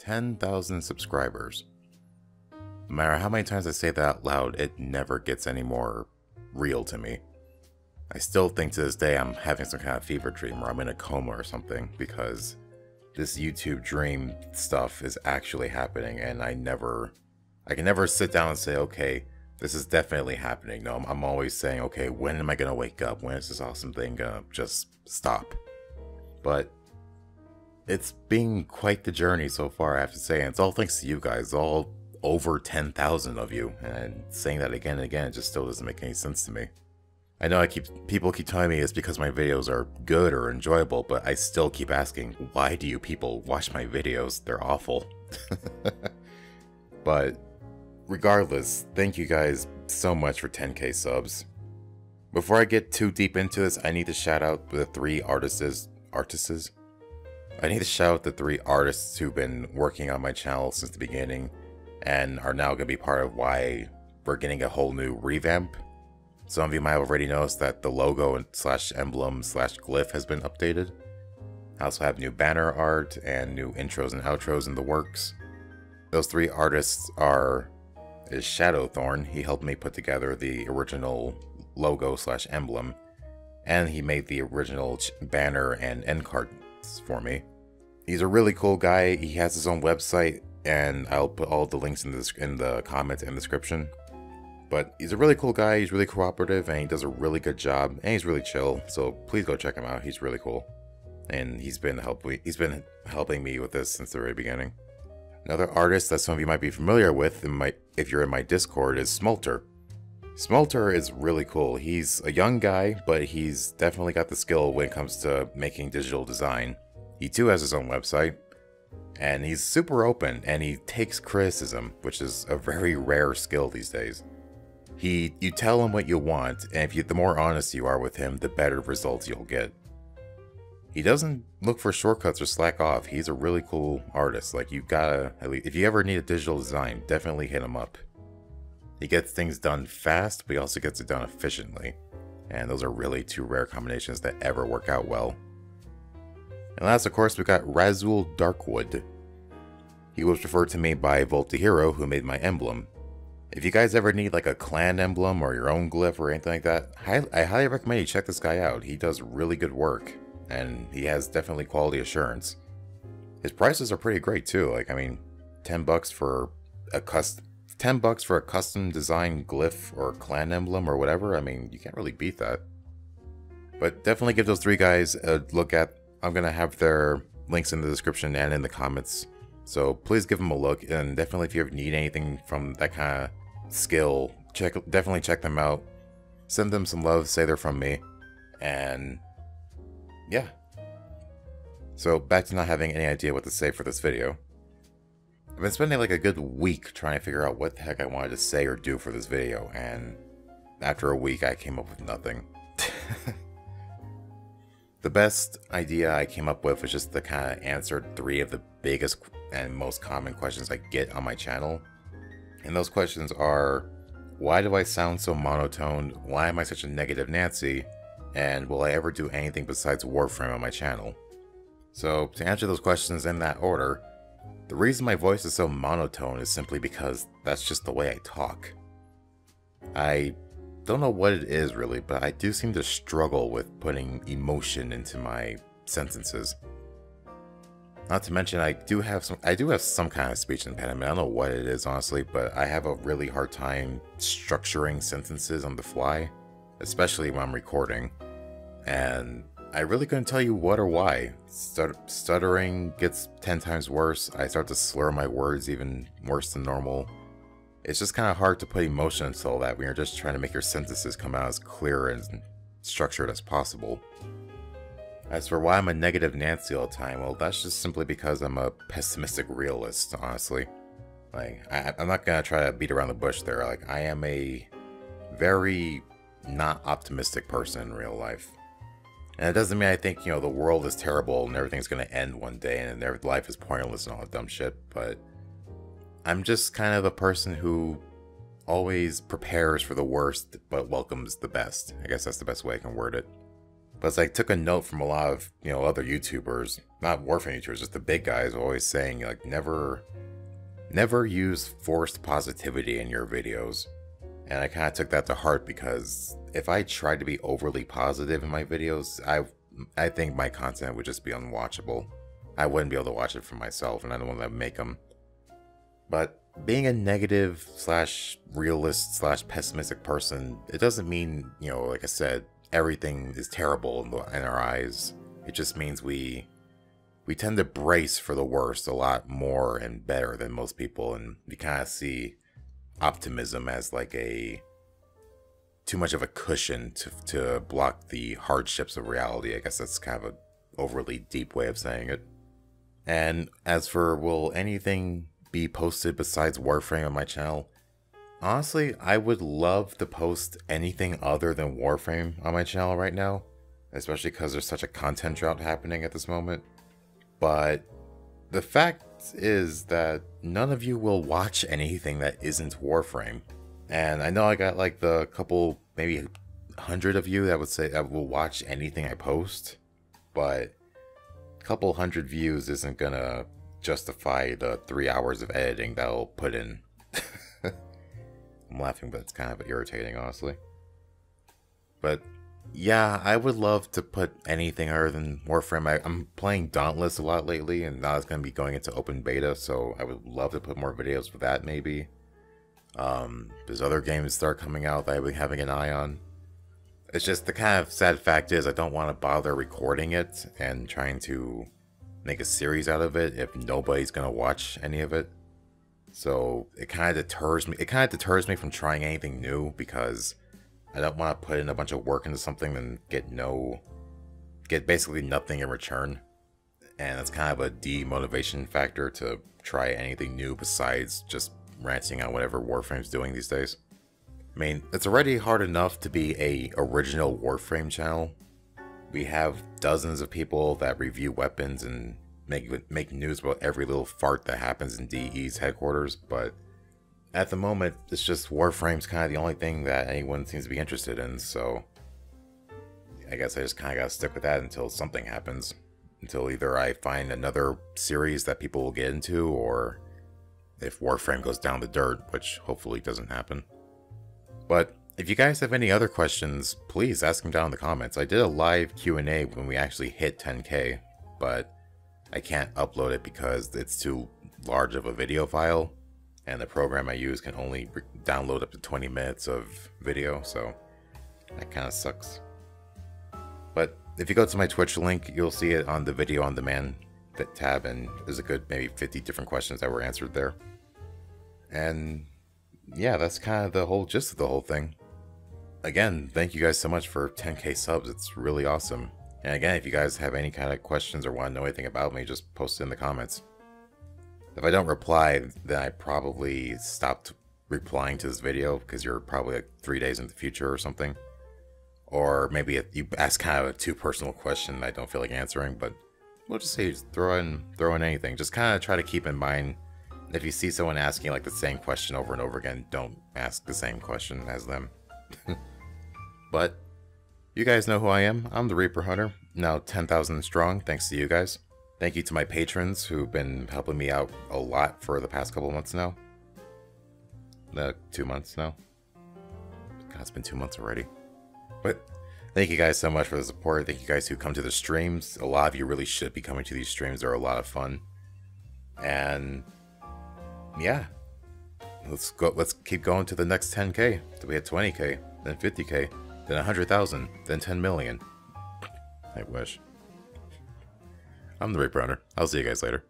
10,000 subscribers. No matter how many times I say that out loud, it never gets any more real to me. I still think to this day I'm having some kind of fever dream or I'm in a coma or something, because this YouTube dream stuff is actually happening, and I can never sit down and say, okay, this is definitely happening. No, I'm always saying, okay, when am I gonna wake up? When is this awesome thing gonna just stop? But it's been quite the journey so far, I have to say, and it's all thanks to you guys, all over 10,000 of you, and saying that again and again, it just still doesn't make any sense to me. I know people keep telling me it's because my videos are good or enjoyable, but I still keep asking, why do you people watch my videos? They're awful. But regardless, thank you guys so much for 10k subs. Before I get too deep into this, I need to shout out the three artists. I need to shout out the three artists who've been working on my channel since the beginning and are now going to be part of why we're getting a whole new revamp. Some of you might have already noticed that the logo and / glyph has been updated. I also have new banner art and new intros and outros in the works. Those three artists is Shadowthorn. He helped me put together the original logo / emblem, and he made the original banner and end cards for me. He's a really cool guy. He has his own website, and I'll put all the links in the comments and description. But he's a really cool guy, he's really cooperative, and he does a really good job, and he's really chill, so please go check him out. He's really cool. And he's been helping me with this since the very beginning. Another artist that some of you might be familiar with, if you're in my Discord, is Smolter. Smolter is really cool. He's a young guy, but he's definitely got the skill when it comes to making digital design. He too has his own website, and he's super open, and he takes criticism, which is a very rare skill these days. You tell him what you want, and the more honest you are with him, the better results you'll get. He doesn't look for shortcuts or slack off. He's a really cool artist. Like, if you ever need a digital design, definitely hit him up. He gets things done fast, but he also gets it done efficiently. And those are really two rare combinations that ever work out well. And last, of course, we got Razul Darkwood. He was referred to me by Volta Hero, who made my emblem. If you guys ever need like a clan emblem or your own glyph or anything like that, I highly recommend you check this guy out. He does really good work, and he has definitely quality assurance. His prices are pretty great too. Like, I mean, $10 for a custom designed glyph or clan emblem or whatever. I mean, you can't really beat that. But definitely give those three guys a look at. I'm gonna have their links in the description and in the comments, so please give them a look. And definitely, if you ever need anything from that kind of skill, definitely check them out. Send them some love, say they're from me, and yeah. So back to not having any idea what to say for this video. I've been spending like a good week trying to figure out what the heck I wanted to say or do for this video, and after a week I came up with nothing. The best idea I came up with was just to kind of answer 3 of the biggest and most common questions I get on my channel. And those questions are, why do I sound so monotone? Why am I such a negative Nancy? And will I ever do anything besides Warframe on my channel? So to answer those questions in that order, the reason my voice is so monotone is simply because that's just the way I talk. I don't know what it is really, but I do seem to struggle with putting emotion into my sentences. Not to mention, I do have some kind of speech impediment. I don't know what it is, honestly, but I have a really hard time structuring sentences on the fly, especially when I'm recording. And I really couldn't tell you what or why. Stuttering gets 10 times worse. I start to slur my words even worse than normal. It's just kind of hard to put emotion into all that when you're just trying to make your sentences come out as clear and structured as possible. As for why I'm a negative Nancy all the time, well, that's just simply because I'm a pessimistic realist, honestly. Like, I'm not gonna try to beat around the bush there. Like, I am a very not optimistic person in real life. And it doesn't mean I think, the world is terrible and everything's gonna end one day and their life is pointless and all that dumb shit, but I'm just kind of a person who always prepares for the worst but welcomes the best. I guess that's the best way I can word it. But as I took a note from a lot of, other YouTubers, not Warframe YouTubers, just the big guys always saying, like, never use forced positivity in your videos. And I kind of took that to heart, because if I tried to be overly positive in my videos, I think my content would just be unwatchable. I wouldn't be able to watch it for myself, and I don't want to make them. But being a negative / realist / pessimistic person, it doesn't mean, you know, like I said, everything is terrible in our eyes. It just means we tend to brace for the worst a lot more and better than most people, and we kind of see optimism as like too much of a cushion to block the hardships of reality. I guess that's kind of an overly deep way of saying it. And as for will anything be posted besides Warframe on my channel, honestly, I would love to post anything other than Warframe on my channel right now, especially because there's such a content drought happening at this moment. But the fact is that none of you will watch anything that isn't Warframe. And I know I got like the couple, maybe 100 of you that would say that will watch anything I post, but a couple 100 views isn't gonna justify the 3 hours of editing that I'll put in. I'm laughing, but it's kind of irritating, honestly. But yeah, I would love to put anything other than Warframe. I'm playing Dauntless a lot lately, and now it's going to be going into open beta, so I would love to put more videos for that, maybe. There's other games that are coming out that I've been having an eye on. It's just the kind of sad fact is I don't want to bother recording it and trying to make a series out of it if nobody's going to watch any of it. So it kind of deters me. It kind of deters me from trying anything new, because I don't want to put in a bunch of work into something and get basically nothing in return. And that's kind of a demotivation factor to try anything new besides just ranting on whatever Warframe's doing these days. I mean, it's already hard enough to be a original Warframe channel. We have dozens of people that review weapons and make news about every little fart that happens in DE's headquarters, but at the moment, it's just Warframe's kind of the only thing that anyone seems to be interested in, so I guess I just kind of gotta stick with that until something happens. Until either I find another series that people will get into, or if Warframe goes down the dirt, which hopefully doesn't happen. But if you guys have any other questions, please ask them down in the comments. I did a live Q&A when we actually hit 10K, but I can't upload it because it's too large of a video file, and the program I use can only download up to 20 minutes of video, so that kind of sucks. But if you go to my Twitch link, you'll see it on the video on demand tab, and there's a good maybe 50 different questions that were answered there. And yeah, that's kind of the whole gist of the whole thing. Again, thank you guys so much for 10K subs. It's really awesome. And again, if you guys have any kind of questions or want to know anything about me, just post it in the comments. If I don't reply, then I probably stopped replying to this video because you're probably like 3 days in the future or something. Or maybe you ask kind of a too personal question I don't feel like answering, but we'll just say throw in anything. Just kind of try to keep in mind, if you see someone asking like the same question over and over again, don't ask the same question as them. But you guys know who I am. I'm the Reaper Hunter, now 10,000 strong, thanks to you guys. Thank you to my patrons who've been helping me out a lot for the past couple of months now. 2 months now. God, it's been 2 months already. But thank you guys so much for the support. Thank you guys who come to the streams. A lot of you really should be coming to these streams. They're a lot of fun. And yeah, let's keep going to the next 10K. Till we hit 20K, then 50K, then 100,000, then 10 million. I wish. I'm the Reaper Hunter. I'll see you guys later.